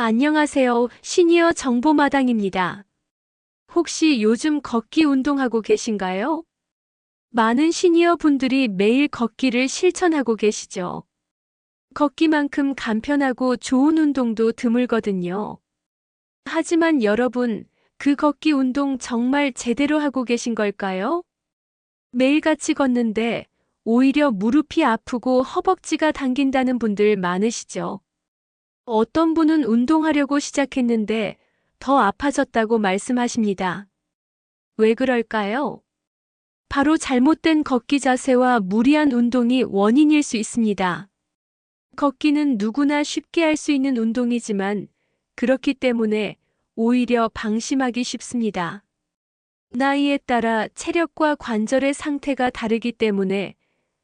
안녕하세요. 시니어 정보마당입니다. 혹시 요즘 걷기 운동하고 계신가요? 많은 시니어 분들이 매일 걷기를 실천하고 계시죠. 걷기만큼 간편하고 좋은 운동도 드물거든요. 하지만 여러분, 그 걷기 운동 정말 제대로 하고 계신 걸까요? 매일같이 걷는데 오히려 무릎이 아프고 허벅지가 당긴다는 분들 많으시죠? 어떤 분은 운동하려고 시작했는데 더 아파졌다고 말씀하십니다. 왜 그럴까요? 바로 잘못된 걷기 자세와 무리한 운동이 원인일 수 있습니다. 걷기는 누구나 쉽게 할 수 있는 운동이지만 그렇기 때문에 오히려 방심하기 쉽습니다. 나이에 따라 체력과 관절의 상태가 다르기 때문에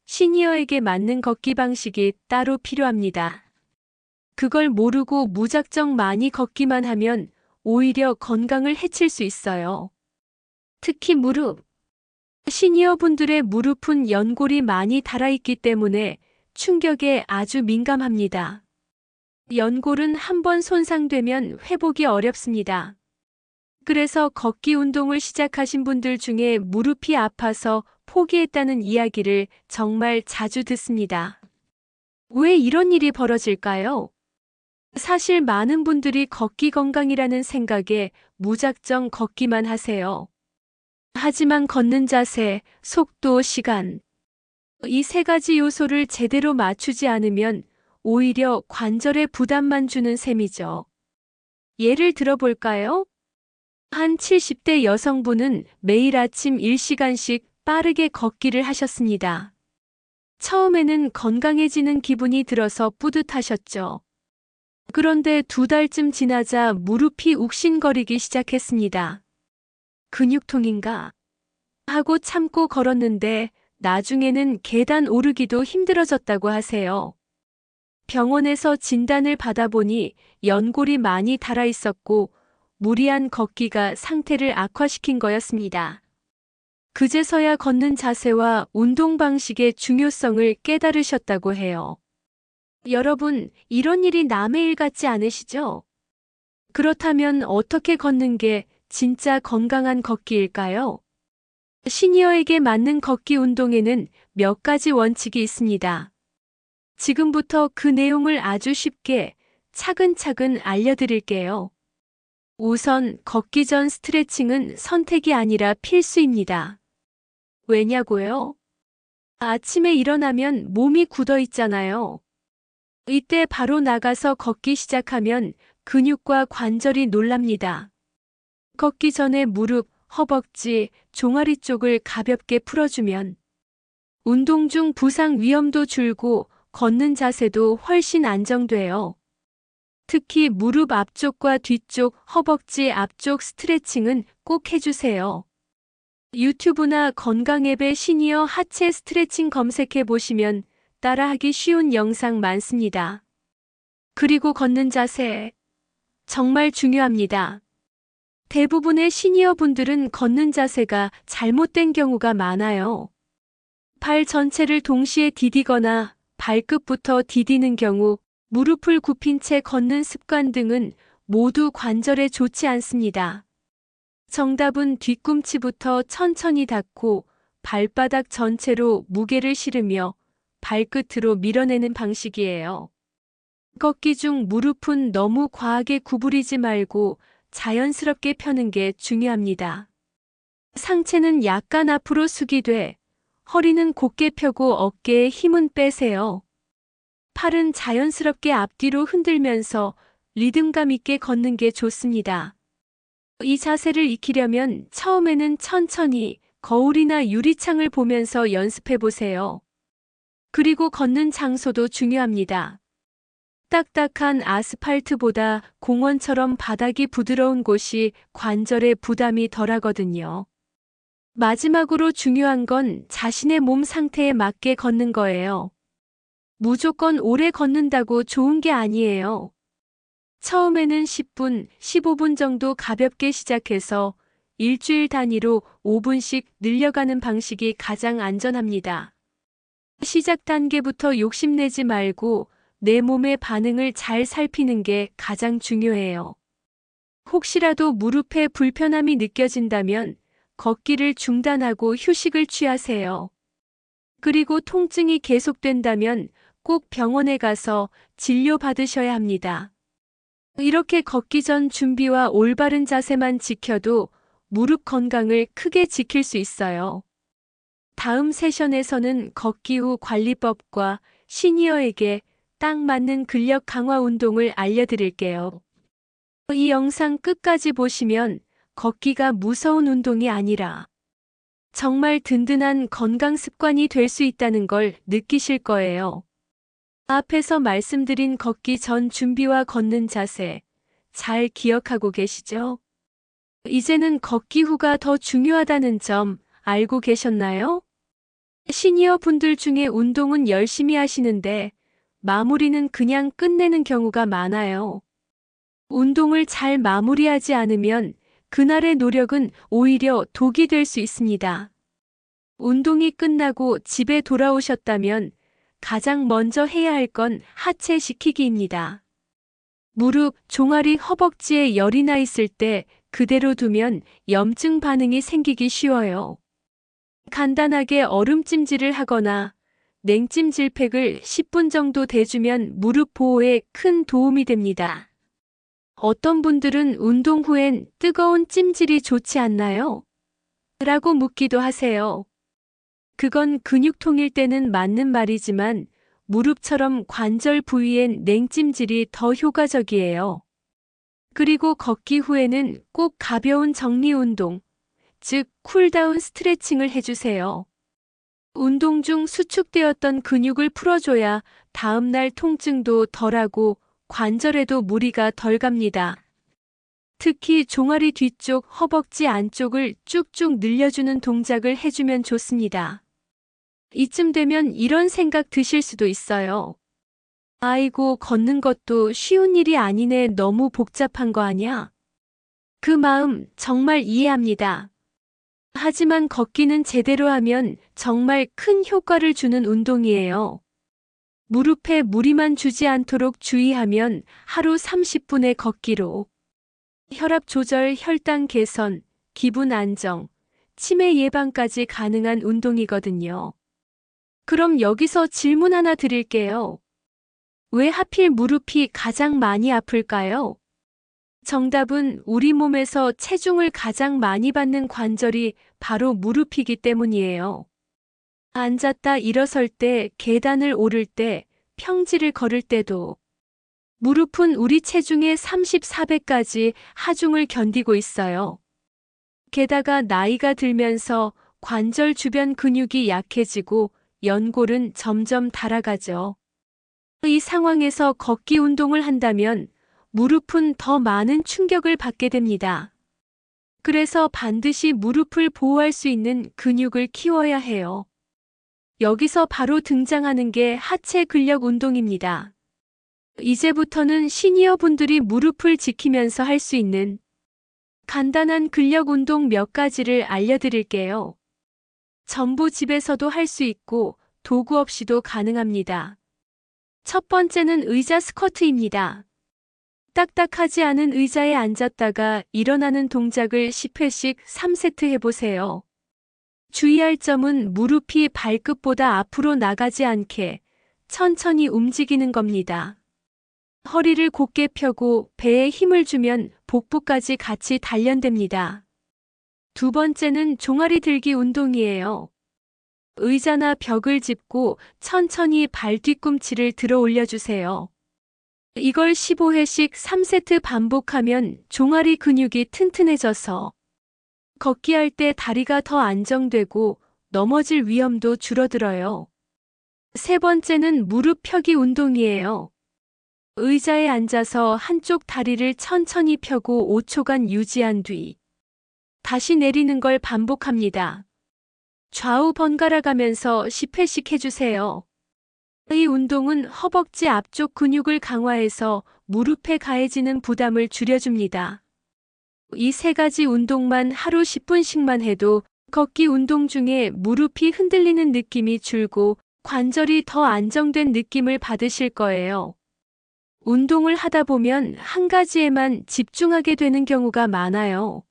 시니어에게 맞는 걷기 방식이 따로 필요합니다. 그걸 모르고 무작정 많이 걷기만 하면 오히려 건강을 해칠 수 있어요. 특히 무릎. 시니어 분들의 무릎은 연골이 많이 닳아있기 때문에 충격에 아주 민감합니다. 연골은 한번 손상되면 회복이 어렵습니다. 그래서 걷기 운동을 시작하신 분들 중에 무릎이 아파서 포기했다는 이야기를 정말 자주 듣습니다. 왜 이런 일이 벌어질까요? 사실 많은 분들이 걷기 건강이라는 생각에 무작정 걷기만 하세요. 하지만 걷는 자세, 속도, 시간, 이 세 가지 요소를 제대로 맞추지 않으면 오히려 관절에 부담만 주는 셈이죠. 예를 들어볼까요? 한 70대 여성분은 매일 아침 1시간씩 빠르게 걷기를 하셨습니다. 처음에는 건강해지는 기분이 들어서 뿌듯하셨죠. 그런데 2달쯤 지나자 무릎이 욱신거리기 시작했습니다. 근육통인가? 하고 참고 걸었는데 나중에는 계단 오르기도 힘들어졌다고 하세요. 병원에서 진단을 받아보니 연골이 많이 닳아 있었고 무리한 걷기가 상태를 악화시킨 거였습니다. 그제서야 걷는 자세와 운동 방식의 중요성을 깨달으셨다고 해요. 여러분, 이런 일이 남의 일 같지 않으시죠? 그렇다면 어떻게 걷는 게 진짜 건강한 걷기일까요? 시니어에게 맞는 걷기 운동에는 몇 가지 원칙이 있습니다. 지금부터 그 내용을 아주 쉽게 차근차근 알려드릴게요. 우선 걷기 전 스트레칭은 선택이 아니라 필수입니다. 왜냐고요? 아침에 일어나면 몸이 굳어 있잖아요. 이때 바로 나가서 걷기 시작하면 근육과 관절이 놀랍니다. 걷기 전에 무릎, 허벅지, 종아리 쪽을 가볍게 풀어주면 운동 중 부상 위험도 줄고 걷는 자세도 훨씬 안정돼요. 특히 무릎 앞쪽과 뒤쪽, 허벅지 앞쪽 스트레칭은 꼭 해주세요. 유튜브나 건강 앱의 시니어 하체 스트레칭 검색해 보시면 따라하기 쉬운 영상 많습니다. 그리고 걷는 자세. 정말 중요합니다. 대부분의 시니어 분들은 걷는 자세가 잘못된 경우가 많아요. 발 전체를 동시에 디디거나 발끝부터 디디는 경우, 무릎을 굽힌 채 걷는 습관 등은 모두 관절에 좋지 않습니다. 정답은 뒤꿈치부터 천천히 닿고 발바닥 전체로 무게를 실으며 발끝으로 밀어내는 방식이에요. 걷기 중 무릎은 너무 과하게 구부리지 말고 자연스럽게 펴는 게 중요합니다. 상체는 약간 앞으로 숙이되 허리는 곧게 펴고 어깨에 힘은 빼세요. 팔은 자연스럽게 앞뒤로 흔들면서 리듬감 있게 걷는 게 좋습니다. 이 자세를 익히려면 처음에는 천천히 거울이나 유리창을 보면서 연습해 보세요. 그리고 걷는 장소도 중요합니다. 딱딱한 아스팔트보다 공원처럼 바닥이 부드러운 곳이 관절에 부담이 덜하거든요. 마지막으로 중요한 건 자신의 몸 상태에 맞게 걷는 거예요. 무조건 오래 걷는다고 좋은 게 아니에요. 처음에는 10분, 15분 정도 가볍게 시작해서 일주일 단위로 5분씩 늘려가는 방식이 가장 안전합니다. 시작 단계부터 욕심내지 말고 내 몸의 반응을 잘 살피는 게 가장 중요해요. 혹시라도 무릎에 불편함이 느껴진다면 걷기를 중단하고 휴식을 취하세요. 그리고 통증이 계속된다면 꼭 병원에 가서 진료받으셔야 합니다. 이렇게 걷기 전 준비와 올바른 자세만 지켜도 무릎 건강을 크게 지킬 수 있어요. 다음 세션에서는 걷기 후 관리법과 시니어에게 딱 맞는 근력 강화 운동을 알려드릴게요. 이 영상 끝까지 보시면 걷기가 무서운 운동이 아니라 정말 든든한 건강 습관이 될 수 있다는 걸 느끼실 거예요. 앞에서 말씀드린 걷기 전 준비와 걷는 자세, 잘 기억하고 계시죠? 이제는 걷기 후가 더 중요하다는 점 알고 계셨나요? 시니어 분들 중에 운동은 열심히 하시는데 마무리는 그냥 끝내는 경우가 많아요. 운동을 잘 마무리하지 않으면 그날의 노력은 오히려 독이 될 수 있습니다. 운동이 끝나고 집에 돌아오셨다면 가장 먼저 해야 할 건 하체 식히기입니다. 무릎, 종아리, 허벅지에 열이 나 있을 때 그대로 두면 염증 반응이 생기기 쉬워요. 간단하게 얼음찜질을 하거나 냉찜질팩을 10분 정도 대주면 무릎 보호에 큰 도움이 됩니다. 어떤 분들은 운동 후엔 뜨거운 찜질이 좋지 않나요? 라고 묻기도 하세요. 그건 근육통일 때는 맞는 말이지만 무릎처럼 관절 부위엔 냉찜질이 더 효과적이에요. 그리고 걷기 후에는 꼭 가벼운 정리 운동, 즉 쿨다운 스트레칭을 해주세요. 운동 중 수축되었던 근육을 풀어줘야 다음날 통증도 덜하고 관절에도 무리가 덜 갑니다. 특히 종아리 뒤쪽, 허벅지 안쪽을 쭉쭉 늘려주는 동작을 해주면 좋습니다. 이쯤 되면 이런 생각 드실 수도 있어요. 아이고, 걷는 것도 쉬운 일이 아니네. 너무 복잡한 거 아냐? 그 마음 정말 이해합니다. 하지만 걷기는 제대로 하면 정말 큰 효과를 주는 운동이에요. 무릎에 무리만 주지 않도록 주의하면 하루 30분의 걷기로 혈압 조절, 혈당 개선, 기분 안정, 치매 예방까지 가능한 운동이거든요. 그럼 여기서 질문 하나 드릴게요. 왜 하필 무릎이 가장 많이 아플까요? 정답은 우리 몸에서 체중을 가장 많이 받는 관절이 바로 무릎이기 때문이에요. 앉았다 일어설 때, 계단을 오를 때, 평지를 걸을 때도 무릎은 우리 체중의 34배까지 하중을 견디고 있어요. 게다가 나이가 들면서 관절 주변 근육이 약해지고 연골은 점점 닳아가죠. 이 상황에서 걷기 운동을 한다면 무릎은 더 많은 충격을 받게 됩니다. 그래서 반드시 무릎을 보호할 수 있는 근육을 키워야 해요. 여기서 바로 등장하는 게 하체 근력 운동입니다. 이제부터는 시니어 분들이 무릎을 지키면서 할 수 있는 간단한 근력 운동 몇 가지를 알려드릴게요. 전부 집에서도 할 수 있고 도구 없이도 가능합니다. 첫 번째는 의자 스쿼트입니다. 딱딱하지 않은 의자에 앉았다가 일어나는 동작을 10회씩 3세트 해보세요. 주의할 점은 무릎이 발끝보다 앞으로 나가지 않게 천천히 움직이는 겁니다. 허리를 곧게 펴고 배에 힘을 주면 복부까지 같이 단련됩니다. 두 번째는 종아리 들기 운동이에요. 의자나 벽을 짚고 천천히 발 뒤꿈치를 들어 올려주세요. 이걸 15회씩 3세트 반복하면 종아리 근육이 튼튼해져서 걷기 할 때 다리가 더 안정되고 넘어질 위험도 줄어들어요. 세 번째는 무릎 펴기 운동이에요. 의자에 앉아서 한쪽 다리를 천천히 펴고 5초간 유지한 뒤 다시 내리는 걸 반복합니다. 좌우 번갈아 가면서 10회씩 해주세요. 이 운동은 허벅지 앞쪽 근육을 강화해서 무릎에 가해지는 부담을 줄여줍니다. 이 세 가지 운동만 하루 10분씩만 해도 걷기 운동 중에 무릎이 흔들리는 느낌이 줄고 관절이 더 안정된 느낌을 받으실 거예요. 운동을 하다 보면 한 가지에만 집중하게 되는 경우가 많아요.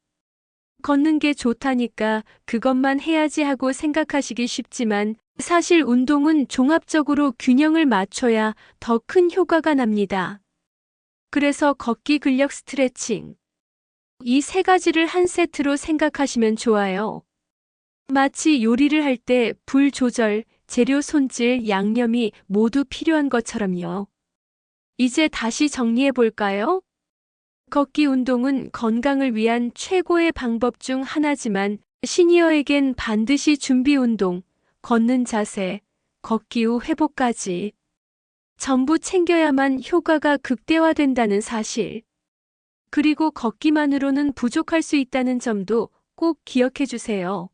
걷는 게 좋다니까 그것만 해야지 하고 생각하시기 쉽지만 사실 운동은 종합적으로 균형을 맞춰야 더 큰 효과가 납니다. 그래서 걷기 근력 스트레칭. 이 세 가지를 한 세트로 생각하시면 좋아요. 마치 요리를 할 때 불 조절, 재료 손질, 양념이 모두 필요한 것처럼요. 이제 다시 정리해 볼까요? 걷기 운동은 건강을 위한 최고의 방법 중 하나지만 시니어에겐 반드시 준비 운동, 걷는 자세, 걷기 후 회복까지 전부 챙겨야만 효과가 극대화된다는 사실. 그리고 걷기만으로는 부족할 수 있다는 점도 꼭 기억해 주세요.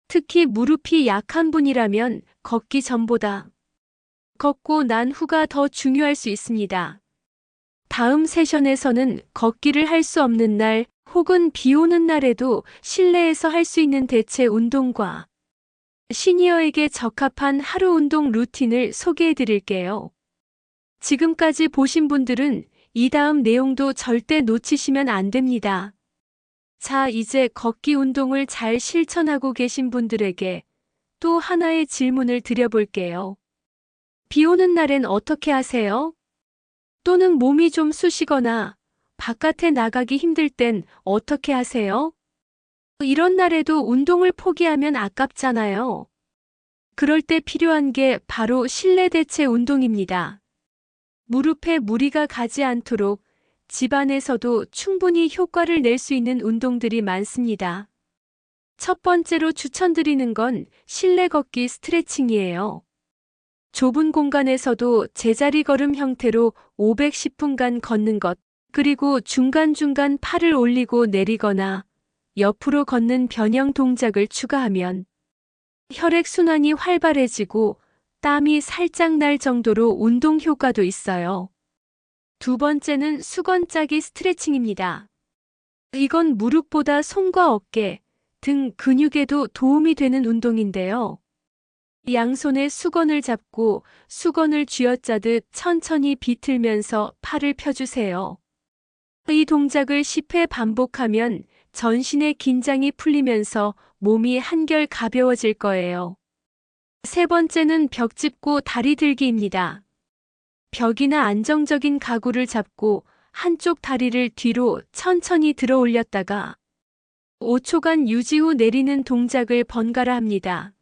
특히 무릎이 약한 분이라면 걷기 전보다 걷고 난 후가 더 중요할 수 있습니다. 다음 세션에서는 걷기를 할 수 없는 날 혹은 비 오는 날에도 실내에서 할 수 있는 대체 운동과 시니어에게 적합한 하루 운동 루틴을 소개해 드릴게요. 지금까지 보신 분들은 이 다음 내용도 절대 놓치시면 안 됩니다. 자, 이제 걷기 운동을 잘 실천하고 계신 분들에게 또 하나의 질문을 드려볼게요. 비 오는 날엔 어떻게 하세요? 또는 몸이 좀 쑤시거나 바깥에 나가기 힘들 땐 어떻게 하세요? 이런 날에도 운동을 포기하면 아깝잖아요. 그럴 때 필요한 게 바로 실내 대체 운동입니다. 무릎에 무리가 가지 않도록 집안에서도 충분히 효과를 낼 수 있는 운동들이 많습니다. 첫 번째로 추천드리는 건 실내 걷기 스트레칭이에요. 좁은 공간에서도 제자리 걸음 형태로 510분간 걷는 것, 그리고 중간중간 팔을 올리고 내리거나 옆으로 걷는 변형 동작을 추가하면 혈액순환이 활발해지고 땀이 살짝 날 정도로 운동 효과도 있어요. 두 번째는 수건 짜기 스트레칭입니다. 이건 무릎보다 손과 어깨, 등 근육에도 도움이 되는 운동인데요. 양손에 수건을 잡고 수건을 쥐어짜듯 천천히 비틀면서 팔을 펴주세요. 이 동작을 10회 반복하면 전신의 긴장이 풀리면서 몸이 한결 가벼워질 거예요. 세 번째는 벽 짚고 다리 들기입니다. 벽이나 안정적인 가구를 잡고 한쪽 다리를 뒤로 천천히 들어 올렸다가 5초간 유지 후 내리는 동작을 번갈아 합니다.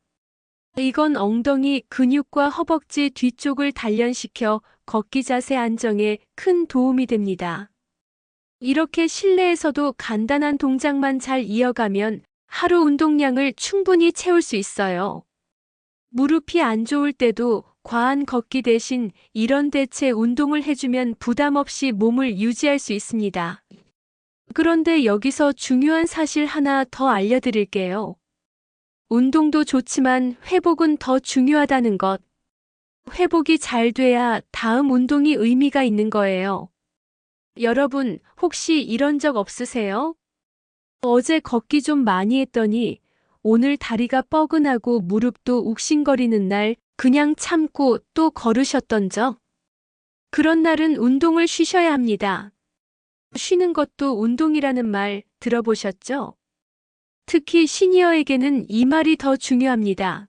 이건 엉덩이 근육과 허벅지 뒤쪽을 단련시켜 걷기 자세 안정에 큰 도움이 됩니다. 이렇게 실내에서도 간단한 동작만 잘 이어가면 하루 운동량을 충분히 채울 수 있어요. 무릎이 안 좋을 때도 과한 걷기 대신 이런 대체 운동을 해주면 부담 없이 몸을 유지할 수 있습니다. 그런데 여기서 중요한 사실 하나 더 알려드릴게요. 운동도 좋지만 회복은 더 중요하다는 것. 회복이 잘 돼야 다음 운동이 의미가 있는 거예요. 여러분, 혹시 이런 적 없으세요? 어제 걷기 좀 많이 했더니 오늘 다리가 뻐근하고 무릎도 욱신거리는 날 그냥 참고 또 걸으셨던 적? 그런 날은 운동을 쉬셔야 합니다. 쉬는 것도 운동이라는 말 들어보셨죠? 특히 시니어에게는 이 말이 더 중요합니다.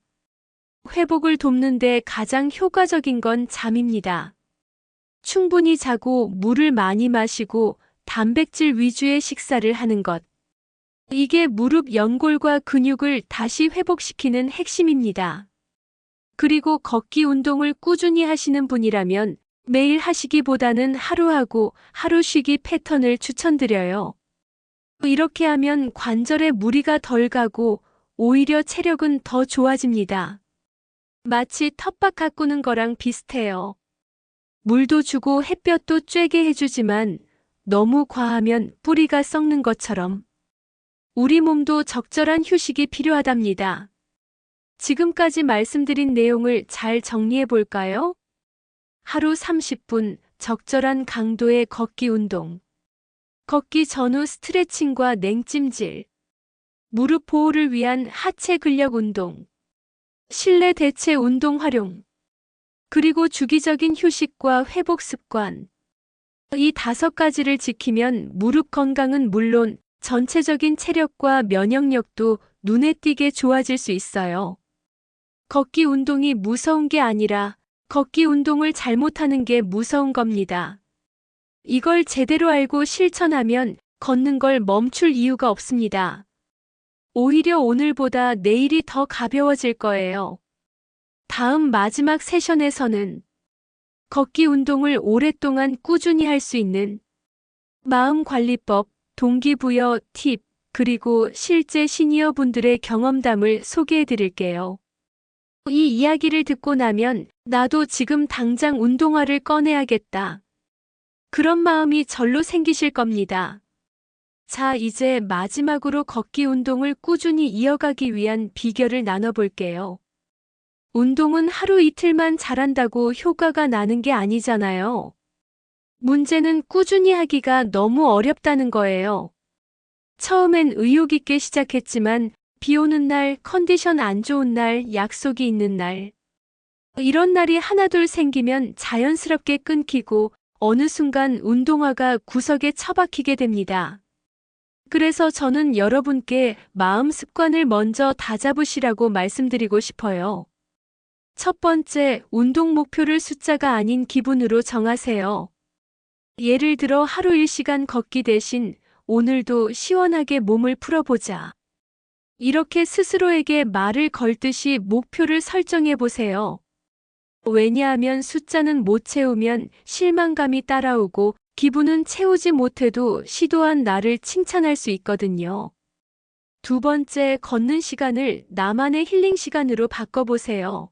회복을 돕는데 가장 효과적인 건 잠입니다. 충분히 자고 물을 많이 마시고 단백질 위주의 식사를 하는 것. 이게 무릎 연골과 근육을 다시 회복시키는 핵심입니다. 그리고 걷기 운동을 꾸준히 하시는 분이라면 매일 하시기보다는 하루 하고 하루 쉬기 패턴을 추천드려요. 이렇게 하면 관절에 무리가 덜 가고 오히려 체력은 더 좋아집니다. 마치 텃밭 가꾸는 거랑 비슷해요. 물도 주고 햇볕도 쬐게 해주지만 너무 과하면 뿌리가 썩는 것처럼 우리 몸도 적절한 휴식이 필요하답니다. 지금까지 말씀드린 내용을 잘 정리해 볼까요? 하루 30분 적절한 강도의 걷기 운동. 걷기 전후 스트레칭과 냉찜질. 무릎 보호를 위한 하체 근력 운동. 실내 대체 운동 활용, 그리고 주기적인 휴식과 회복 습관. 이 5가지를 지키면 무릎 건강은 물론 전체적인 체력과 면역력도 눈에 띄게 좋아질 수 있어요. 걷기 운동이 무서운 게 아니라 걷기 운동을 잘못하는 게 무서운 겁니다. 이걸 제대로 알고 실천하면 걷는 걸 멈출 이유가 없습니다. 오히려 오늘보다 내일이 더 가벼워질 거예요. 다음 마지막 세션에서는 걷기 운동을 오랫동안 꾸준히 할 수 있는 마음관리법, 동기부여 팁, 그리고 실제 시니어분들의 경험담을 소개해 드릴게요. 이 이야기를 듣고 나면 나도 지금 당장 운동화를 꺼내야겠다. 그런 마음이 절로 생기실 겁니다. 자, 이제 마지막으로 걷기 운동을 꾸준히 이어가기 위한 비결을 나눠볼게요. 운동은 하루 이틀만 잘한다고 효과가 나는 게 아니잖아요. 문제는 꾸준히 하기가 너무 어렵다는 거예요. 처음엔 의욕 있게 시작했지만 비 오는 날, 컨디션 안 좋은 날, 약속이 있는 날. 이런 날이 하나둘 생기면 자연스럽게 끊기고 어느 순간 운동화가 구석에 처박히게 됩니다. 그래서 저는 여러분께 마음 습관을 먼저 다잡으시라고 말씀드리고 싶어요. 첫 번째, 운동 목표를 숫자가 아닌 기분으로 정하세요. 예를 들어 하루 1시간 걷기 대신 오늘도 시원하게 몸을 풀어보자. 이렇게 스스로에게 말을 걸듯이 목표를 설정해 보세요. 왜냐하면 숫자는 못 채우면 실망감이 따라오고 기분은 채우지 못해도 시도한 나를 칭찬할 수 있거든요. 두 번째, 걷는 시간을 나만의 힐링 시간으로 바꿔보세요.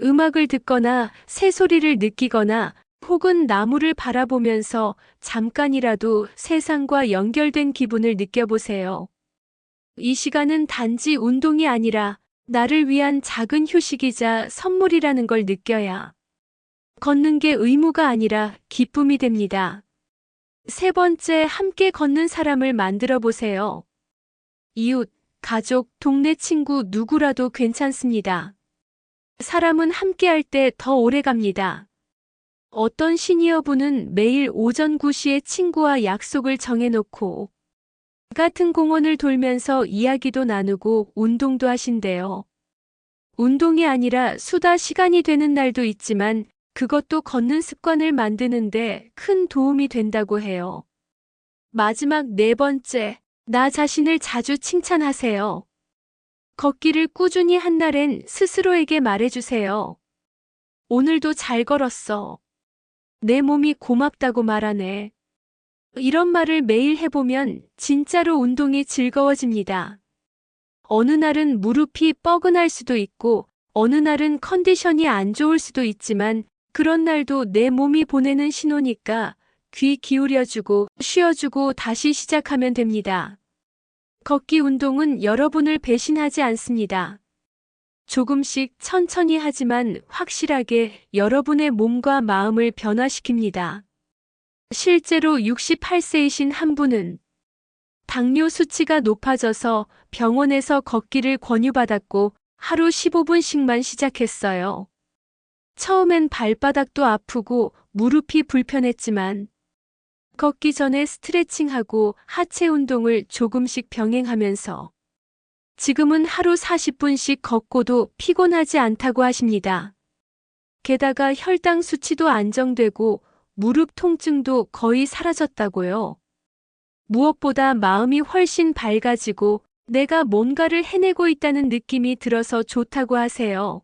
음악을 듣거나 새소리를 느끼거나 혹은 나무를 바라보면서 잠깐이라도 세상과 연결된 기분을 느껴보세요. 이 시간은 단지 운동이 아니라 나를 위한 작은 휴식이자 선물이라는 걸 느껴야 걷는 게 의무가 아니라 기쁨이 됩니다. 세 번째, 함께 걷는 사람을 만들어 보세요. 이웃, 가족, 동네 친구 누구라도 괜찮습니다. 사람은 함께할 때 더 오래 갑니다. 어떤 시니어분은 매일 오전 9시에 친구와 약속을 정해놓고 같은 공원을 돌면서 이야기도 나누고 운동도 하신대요. 운동이 아니라 수다 시간이 되는 날도 있지만 그것도 걷는 습관을 만드는데 큰 도움이 된다고 해요. 마지막 네 번째, 나 자신을 자주 칭찬하세요. 걷기를 꾸준히 한 날엔 스스로에게 말해주세요. 오늘도 잘 걸었어. 내 몸이 고맙다고 말하네. 이런 말을 매일 해보면 진짜로 운동이 즐거워집니다. 어느 날은 무릎이 뻐근할 수도 있고 어느 날은 컨디션이 안 좋을 수도 있지만 그런 날도 내 몸이 보내는 신호니까 귀 기울여주고 쉬어주고 다시 시작하면 됩니다. 걷기 운동은 여러분을 배신하지 않습니다. 조금씩 천천히 하지만 확실하게 여러분의 몸과 마음을 변화시킵니다. 실제로 68세이신 한 분은 당뇨 수치가 높아져서 병원에서 걷기를 권유받았고 하루 15분씩만 시작했어요. 처음엔 발바닥도 아프고 무릎이 불편했지만 걷기 전에 스트레칭하고 하체 운동을 조금씩 병행하면서 지금은 하루 40분씩 걷고도 피곤하지 않다고 하십니다. 게다가 혈당 수치도 안정되고 무릎 통증도 거의 사라졌다고요. 무엇보다 마음이 훨씬 밝아지고 내가 뭔가를 해내고 있다는 느낌이 들어서 좋다고 하세요.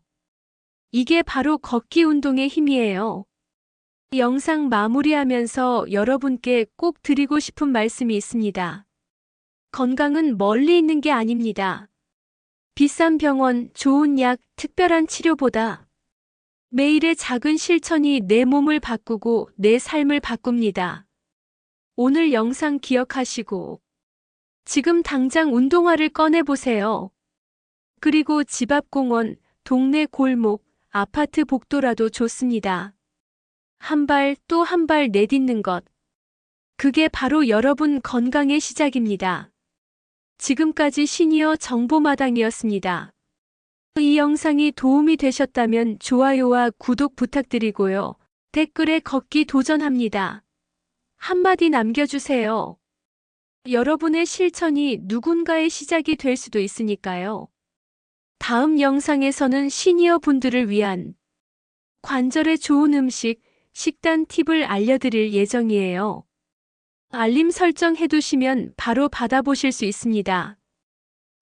이게 바로 걷기 운동의 힘이에요. 영상 마무리하면서 여러분께 꼭 드리고 싶은 말씀이 있습니다. 건강은 멀리 있는 게 아닙니다. 비싼 병원, 좋은 약, 특별한 치료보다 매일의 작은 실천이 내 몸을 바꾸고 내 삶을 바꿉니다. 오늘 영상 기억하시고 지금 당장 운동화를 꺼내보세요. 그리고 집 앞 공원, 동네 골목, 아파트 복도라도 좋습니다. 한 발 또 한 발 내딛는 것. 그게 바로 여러분 건강의 시작입니다. 지금까지 시니어 정보마당이었습니다. 이 영상이 도움이 되셨다면 좋아요와 구독 부탁드리고요. 댓글에 걷기 도전합니다. 한마디 남겨주세요. 여러분의 실천이 누군가의 시작이 될 수도 있으니까요. 다음 영상에서는 시니어 분들을 위한 관절에 좋은 음식, 식단 팁을 알려드릴 예정이에요. 알림 설정 해두시면 바로 받아보실 수 있습니다.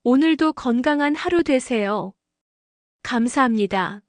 오늘도 건강한 하루 되세요. 감사합니다.